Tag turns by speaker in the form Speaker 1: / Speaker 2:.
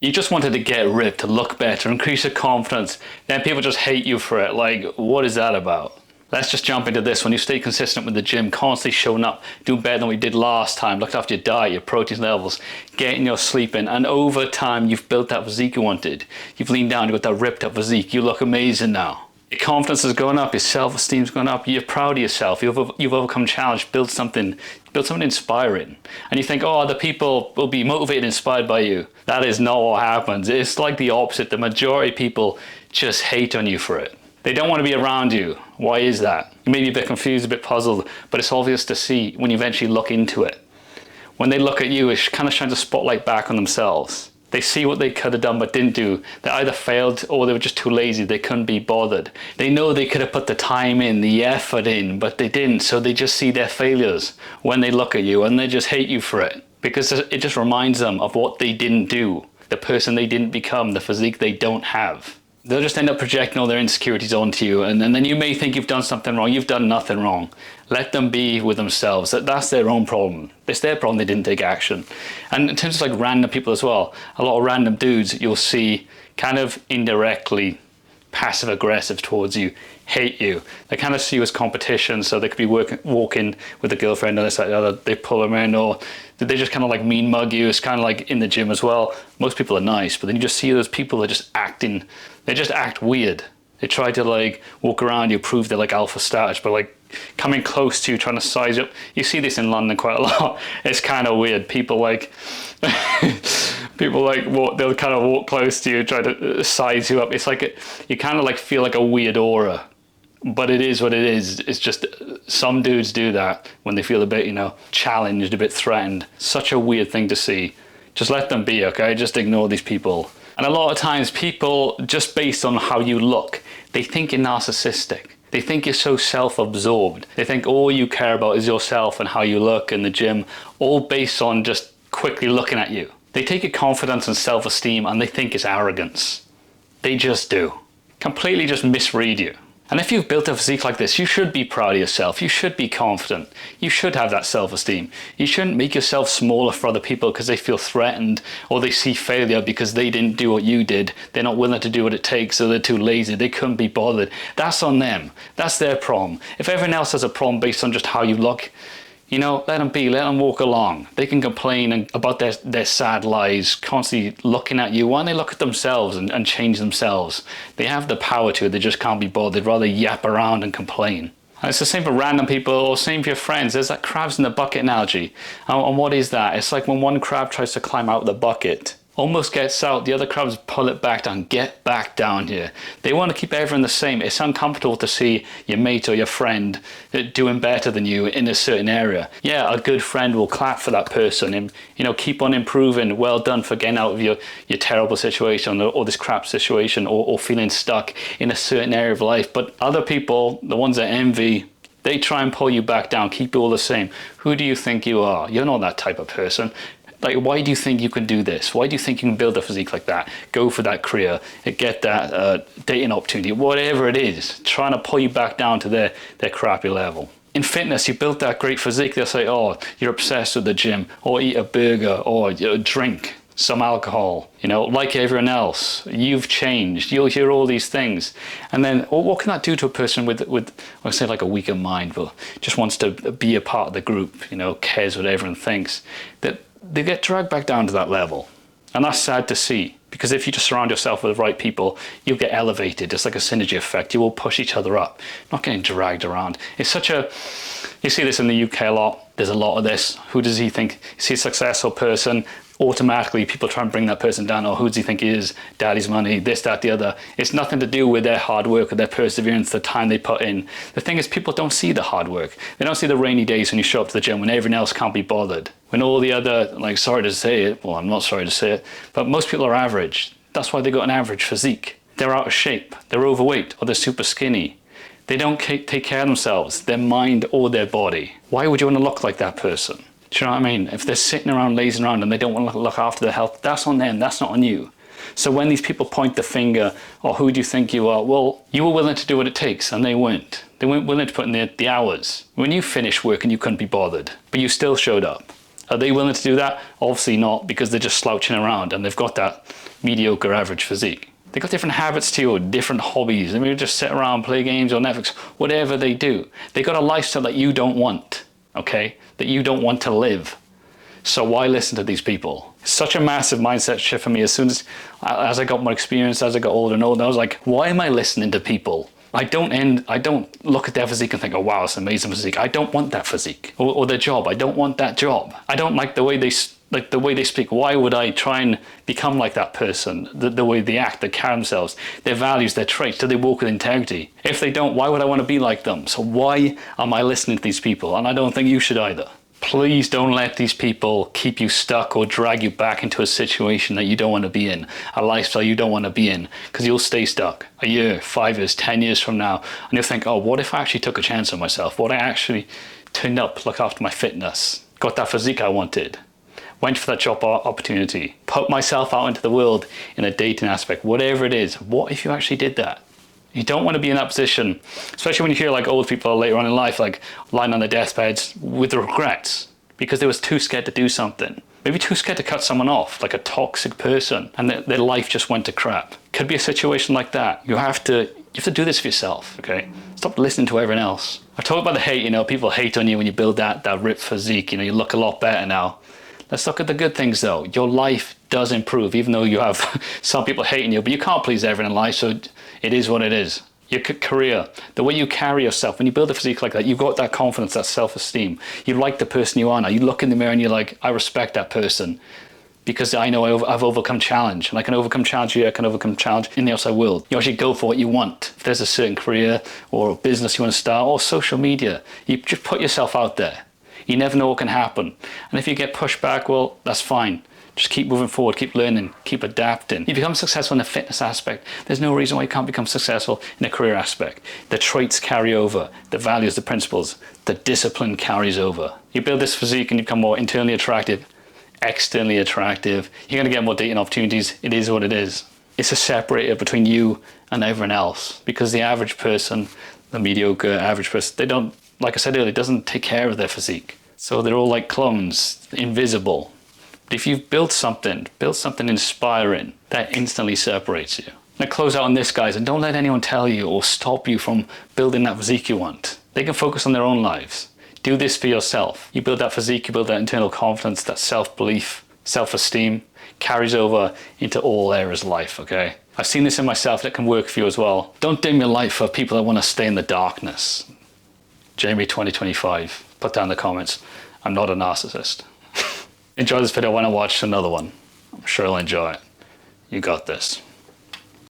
Speaker 1: You just wanted to get ripped, to look better, increase your confidence. Then people just hate you for it. Like, what is that about? Let's just jump into this. When you stay consistent with the gym, constantly showing up, doing better than we did last time, looked after your diet, your protein levels, getting your sleep in, and over time, you've built that physique you wanted. You've leaned down, you've got that ripped up physique. You look amazing now. Your confidence has gone up, your self-esteem's gone up, you're proud of yourself, you've overcome challenge, built something inspiring. And you think, oh, other people will be motivated, inspired by you. That is not what happens. It's like the opposite. The majority of people just hate on you for it. They don't want to be around you. Why is that? You may be a bit confused, a bit puzzled, but it's obvious to see when you eventually look into it. When they look at you, it's kind of shines a spotlight back on themselves. They see what they could have done but didn't do. They either failed or they were just too lazy. They couldn't be bothered. They know they could have put the time in, the effort in, but they didn't. So they just see their failures when they look at you and they just hate you for it. Because it just reminds them of what they didn't do, the person they didn't become, the physique they don't have. They'll just end up projecting all their insecurities onto you, and then you may think you've done something wrong. You've done nothing wrong. Let them be with themselves. That's their own problem. It's their problem they didn't take action. And in terms of like random people as well, a lot of random dudes you'll see kind of indirectly passive aggressive towards you, hate you. They kind of see you as competition, so they could be walking with a girlfriend or this, that, the other. They pull them in, or they just kind of like mean mug you. It's kind of like in the gym as well. Most people are nice, but then you just see those people that just acting. They just act weird. They try to like walk around you, prove they're like alpha status, but like coming close to you, trying to size up. You see this in London quite a lot. It's kind of weird. People like they'll kind of walk close to you, try to size you up. It's like you kind of like feel like a weird aura, but it is what it is. It's just some dudes do that when they feel a bit, challenged, a bit threatened. Such a weird thing to see. Just let them be, okay? Just ignore these people. And a lot of times people, just based on how you look, they think you're narcissistic. They think you're so self-absorbed. They think all you care about is yourself and how you look in the gym, all based on just quickly looking at you. They take your confidence and self-esteem and they think it's arrogance. They just do. Completely just misread you. And if you've built a physique like this, you should be proud of yourself. You should be confident. You should have that self-esteem. You shouldn't make yourself smaller for other people because they feel threatened or they see failure because they didn't do what you did. They're not willing to do what it takes, so they're too lazy. They couldn't be bothered. That's on them. That's their problem. If everyone else has a problem based on just how you look, let them be, let them walk along. They can complain about their sad lives, constantly looking at you. Why don't they look at themselves and change themselves? They have the power to it, they just can't be bothered. They'd rather yap around and complain. And it's the same for random people, or same for your friends. There's that crabs in the bucket analogy. And what is that? It's like when one crab tries to climb out of the bucket, almost gets out, the other crabs pull it back down. Get back down here. They want to keep everyone the same. It's uncomfortable to see your mate or your friend doing better than you in a certain area. Yeah, a good friend will clap for that person and keep on improving. Well done for getting out of your terrible situation or this crap situation or feeling stuck in a certain area of life. But other people, the ones that envy, they try and pull you back down, keep you all the same. Who do you think you are? You're not that type of person. Like, why do you think you can do this? Why do you think you can build a physique like that? Go for that career, get that dating opportunity, whatever it is, trying to pull you back down to their crappy level. In fitness, you built that great physique, they'll say, oh, you're obsessed with the gym, or eat a burger, or drink some alcohol, like everyone else. You've changed. You'll hear all these things. And then what can that do to a person with I say like a weaker mind, but just wants to be a part of the group, cares what everyone thinks, that they get dragged back down to that level. And that's sad to see, because if you just surround yourself with the right people, you'll get elevated. It's like a synergy effect. You will push each other up, not getting dragged around. You see this in the UK a lot. There's a lot of this. Who does he think? You see a successful person, automatically people try and bring that person down. Or who does he think he is? Daddy's money, this, that, the other. It's nothing to do with their hard work or their perseverance, the time they put in. The thing is, people don't see the hard work. They don't see the rainy days when you show up to the gym when everyone else can't be bothered. When all the other, sorry to say it, well, I'm not sorry to say it, but most people are average. That's why they got an average physique. They're out of shape, they're overweight, or they're super skinny. They don't take care of themselves, their mind or their body. Why would you want to look like that person? Do you know what I mean? If they're sitting around, lazing around, and they don't want to look after their health, that's on them, that's not on you. So when these people point the finger, or who do you think you are? Well, you were willing to do what it takes, and they weren't. They weren't willing to put in the hours. When you finished work and you couldn't be bothered, but you still showed up. Are they willing to do that? Obviously not, because they're just slouching around and they've got that mediocre average physique. They got different habits too, different hobbies. They may just sit around, play games on Netflix, whatever they do. They got a lifestyle that you don't want, okay? That you don't want to live. So why listen to these people? Such a massive mindset shift for me. As I got more experience, as I got older and older, I was like, why am I listening to people? I don't look at their physique and think, oh wow, it's an amazing physique. I don't want that physique. Or their job. I don't want that job. I don't like the way they speak. Why would I try and become like that person? The way they act, they carry themselves, their values, their traits. Do they walk with integrity? If they don't, why would I want to be like them? So why am I listening to these people? And I don't think you should either. Please don't let these people keep you stuck or drag you back into a situation that you don't want to be in, a lifestyle you don't want to be in, because you'll stay stuck a year, 5 years, 10 years from now, and you'll think, oh, what if I actually took a chance on myself? What if I actually turned up, looked after my fitness, got that physique I wanted, went for that job opportunity, put myself out into the world in a dating aspect, whatever it is. What if you actually did that? You don't want to be in that position, especially when you hear like old people later on in life, like lying on their deathbeds with regrets because they was too scared to do something. Maybe too scared to cut someone off, like a toxic person, and their life just went to crap. Could be a situation like that. You have to do this for yourself, okay? Stop listening to everyone else. I talk about the hate, people hate on you when you build that ripped physique, you look a lot better now. Let's look at the good things though. Your life does improve, even though you have some people hating you, but you can't please everyone in life, so it is what it is. Your career, the way you carry yourself, when you build a physique like that, you've got that confidence, that self-esteem. You like the person you are now. You look in the mirror and you're like, I respect that person because I know I've overcome challenge, and I can overcome challenge here, I can overcome challenge in the outside world. You actually go for what you want. If there's a certain career or a business you want to start, or social media, you just put yourself out there. You never know what can happen. And if you get pushed back, well, that's fine. Just keep moving forward, keep learning, keep adapting. You become successful in the fitness aspect. There's no reason why you can't become successful in a career aspect. The traits carry over, the values, the principles, the discipline carries over. You build this physique and you become more internally attractive, externally attractive. You're gonna get more dating opportunities. It is what it is. It's a separator between you and everyone else, because the average person, the mediocre average person, they don't, like I said earlier, doesn't take care of their physique. So they're all like clones, invisible. But if you've built something inspiring, that instantly separates you. Now close out on this, guys, and don't let anyone tell you or stop you from building that physique you want. They can focus on their own lives. Do this for yourself. You build that physique, you build that internal confidence, that self-belief, self-esteem, carries over into all areas of life, okay? I've seen this in myself, that can work for you as well. Don't dim your light for people that want to stay in the darkness. Jamie 2025, put down in the comments, I'm not a narcissist. Enjoy this video when I watch another one. I'm sure you'll enjoy it. You got this.